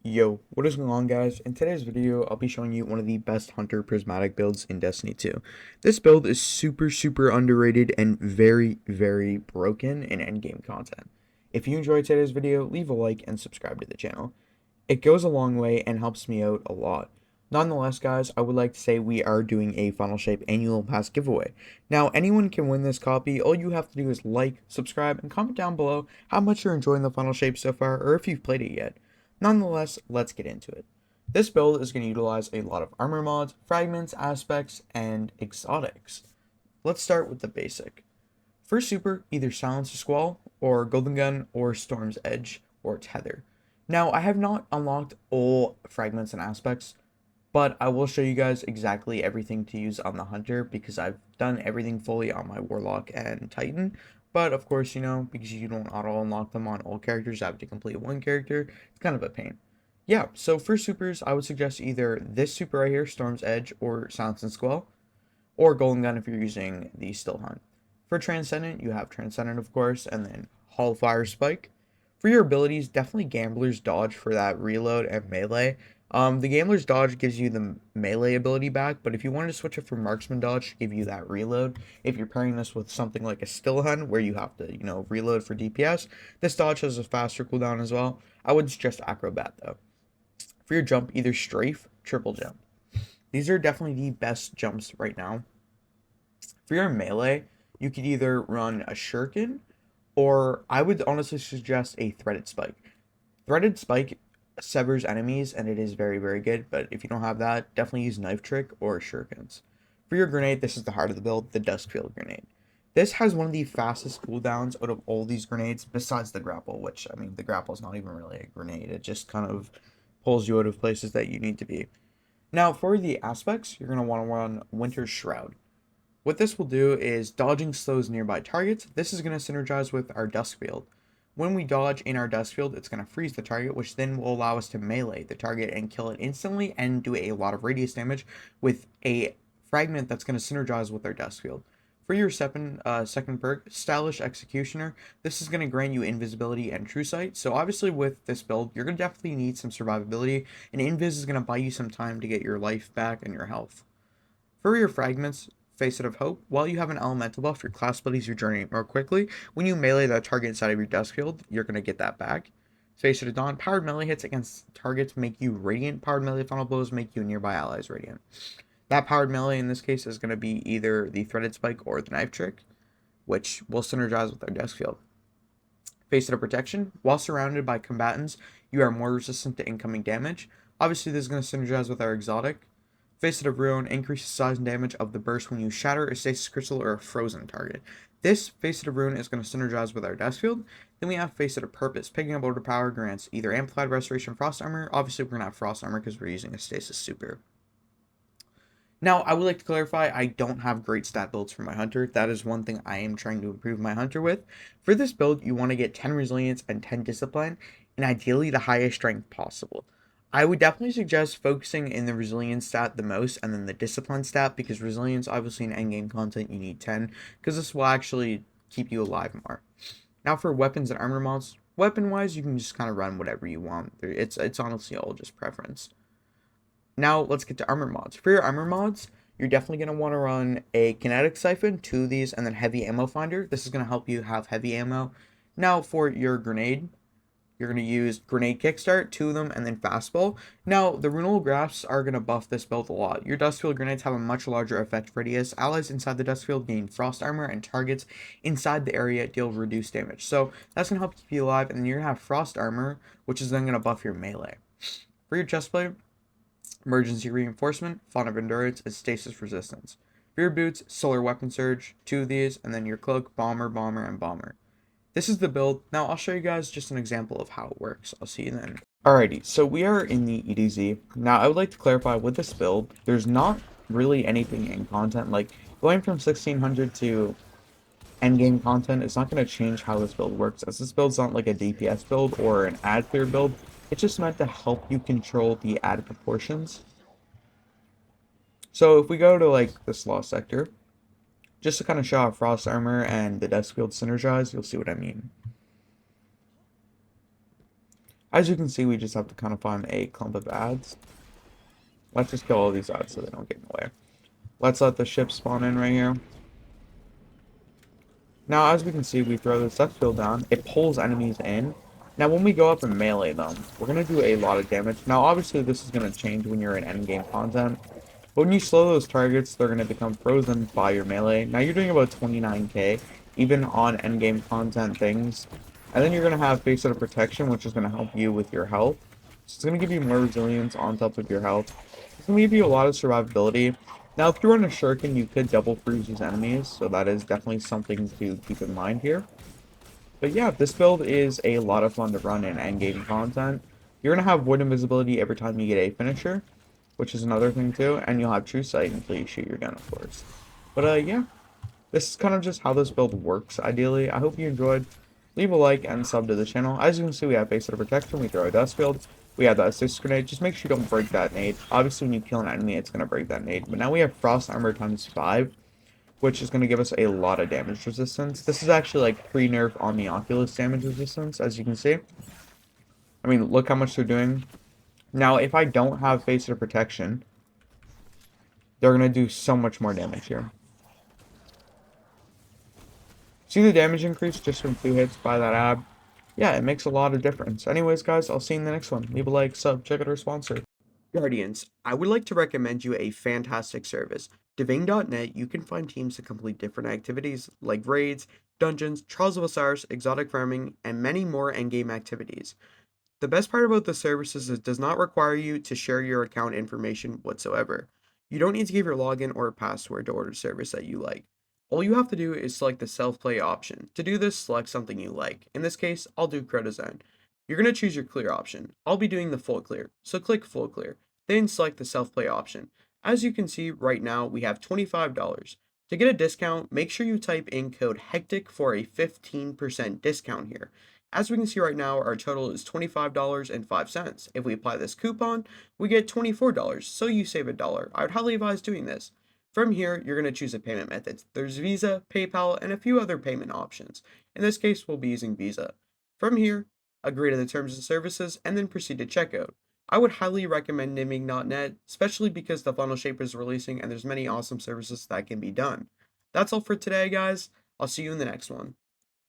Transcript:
Yo, what is going on, guys? In today's video, I'll be showing you one of the best hunter prismatic builds in Destiny 2. This build is super underrated and very broken in endgame content. If you enjoyed today's video, leave a like and subscribe to the channel. It goes a long way and helps me out a lot. Nonetheless, guys, I would like to say we are doing a Final Shape annual pass giveaway. Now, anyone can win this copy. All you have to do is like, subscribe, and comment down below how much you're enjoying the Final Shape so far, or if you've played it yet. Nonetheless, let's get into it. This build is going to utilize a lot of armor mods, fragments, aspects, and exotics. Let's start with the basic. For super, either Silence or Squall, or Golden Gun, or Storm's Edge, or Tether. Now, I have not unlocked all fragments and aspects, but I will show you guys exactly everything to use on the Hunter because I've done everything fully on my Warlock and Titan. But of course, because you don't auto unlock them on all characters, I have to complete one character. It's kind of a pain. Yeah, so for supers, I would suggest either this super right here, Storm's Edge, or Silence and Squall, or Golden Gun if you're using the Still Hunt. For Transcendent, you have Transcendent, of course, and then Hall Fire Spike. For your abilities, definitely Gambler's Dodge for that reload and melee. The Gambler's Dodge gives you the melee ability back, but if you wanted to switch it from Marksman Dodge to give you that reload, if you're pairing this with something like a Still Hunt where you have to, reload for DPS, this dodge has a faster cooldown as well. I would suggest Acrobat though. For your jump, either Strafe, Triple Jump. These are definitely the best jumps right now. For your melee, you could either run a Shuriken, or I would honestly suggest a Threaded Spike. Threaded Spike severs enemies, and it is very good, but if you don't have that, definitely use Knife Trick or Shurikens. For your grenade, this is the heart of the build, the Duskfield Grenade. This has one of the fastest cooldowns out of all these grenades, besides the grapple, which, I mean, the grapple is not even really a grenade. It just kind of pulls you out of places that you need to be. Now, for the aspects, you're going to want to run Winter's Shroud. What this will do is dodging slows nearby targets. This is going to synergize with our Duskfield. When we dodge in our Duskfield, it's going to freeze the target, which then will allow us to melee the target and kill it instantly and do a lot of radius damage with a fragment that's going to synergize with our Duskfield. For your second perk, Stylish Executioner, this is going to grant you invisibility and true sight. So obviously with this build, you're going to definitely need some survivability, and invis is going to buy you some time to get your life back and your health. For your fragments, Facet of Hope, while you have an elemental buff, your class abilities regenerate more quickly. When you melee that target inside of your Duskfield, you're going to get that back. Facet of Dawn, powered melee hits against targets make you radiant. Powered melee final blows make you nearby allies radiant. That powered melee in this case is going to be either the Threaded Spike or the Knife Trick, which will synergize with our Duskfield. Facet of Protection, while surrounded by combatants, you are more resistant to incoming damage. Obviously, this is going to synergize with our Exotic. Facet of Ruin increases size and damage of the burst when you shatter a stasis crystal or a frozen target. This Facet of Ruin is going to synergize with our Duskfield. Then we have Facet of Purpose. Picking up Order Power grants either Amplified Restoration Frost Armor. Obviously, we're going to have Frost Armor because we're using a Stasis Super. Now, I would like to clarify, I don't have great stat builds for my Hunter. That is one thing I am trying to improve my Hunter with. For this build, you want to get 10 Resilience and 10 Discipline, and ideally the highest strength possible. I would definitely suggest focusing in the Resilience stat the most, and then the Discipline stat, because Resilience, obviously in endgame content, you need 10, because this will actually keep you alive more. Now for weapons and armor mods, weapon-wise, you can just kind of run whatever you want. It's honestly all just preference. Now let's get to armor mods. For your armor mods, you're definitely going to want to run a kinetic siphon, 2 of these, and then heavy ammo finder. This is going to help you have heavy ammo. Now for your grenade, you're going to use grenade kickstart, 2 of them, and then fastball. Now the runal grasps are going to buff this build a lot. Your Duskfield grenades have a much larger effect radius. Allies inside the Duskfield gain frost armor, and targets inside the area deal reduced damage. So that's going to help keep you alive, and then you're going to have frost armor, which is then going to buff your melee. For your chestplate, emergency reinforcement, font of endurance, and stasis resistance. For your boots, solar weapon surge, 2 of these, and then your cloak, bomber, and bomber. This is the build. Now I'll show you guys just an example of how it works. I'll see you then. Alrighty, so we are in the EDZ. Now I would like to clarify with this build, there's not really anything in content. Like going from 1600 to endgame content, it's not going to change how this build works, as this build's not like a DPS build or an ad clear build. It's just meant to help you control the ad proportions. So if we go to like the Slaw sector, just to kind of show how Frost Armor and the Duskfield synergize, you'll see what I mean. As you can see, we just have to kind of find a clump of ads. Let's just kill all these ads so they don't get in the way. Let's let the ship spawn in right here. Now, as we can see, we throw this death field down. It pulls enemies in. Now, when we go up and melee them, we're going to do a lot of damage. Now, obviously, this is going to change when you're in endgame content. But when you slow those targets, they're going to become frozen by your melee. Now, you're doing about 29k, even on endgame content things. And then you're going to have face of protection, which is going to help you with your health. So it's going to give you more resilience on top of your health. It's going to give you a lot of survivability. Now, if you're on a shuriken, you could double freeze these enemies, so that is definitely something to keep in mind here. But yeah, this build is a lot of fun to run in endgame content. You're going to have void invisibility every time you get a finisher, which is another thing too, and you'll have true sight until you shoot your gun, of course. But yeah, this is kind of just how this build works, ideally. I hope you enjoyed. Leave a like and sub to the channel. As you can see, we have base of protection. We throw a dust field. We have that assist grenade. Just make sure you don't break that nade. Obviously, when you kill an enemy, it's going to break that nade. But now we have frost armor times 5, which is going to give us a lot of damage resistance. This is actually like pre-nerf on the Oculus damage resistance, as you can see. I mean, look how much they're doing. Now, if I don't have face of protection, they're going to do so much more damage here. See the damage increase just from 2 hits by that ab? Yeah, it makes a lot of difference. Anyways, guys, I'll see you in the next one. Leave a like, sub, check out our sponsor. Guardians, I would like to recommend you a fantastic service. Devane.net, you can find teams to complete different activities like raids, dungeons, Trials of Osiris, exotic farming, and many more endgame activities. The best part about the service is it does not require you to share your account information whatsoever. You don't need to give your login or password to order service that you like. All you have to do is select the self-play option. To do this, select something you like. In this case, I'll do Crow Design. You're going to choose your clear option. I'll be doing the full clear, so click full clear. Then select the self-play option. As you can see right now, we have $25. To get a discount, make sure you type in code HECTIC for a 15% discount here. As we can see right now, our total is $25.05. If we apply this coupon, we get $24, so you save $1. I would highly advise doing this. From here, you're going to choose a payment method. There's Visa, PayPal, and a few other payment options. In this case, we'll be using Visa. From here, agree to the terms and services, and then proceed to checkout. I would highly recommend Niming.net, especially because the funnel shaper is releasing and there's many awesome services that can be done. That's all for today, guys. I'll see you in the next one.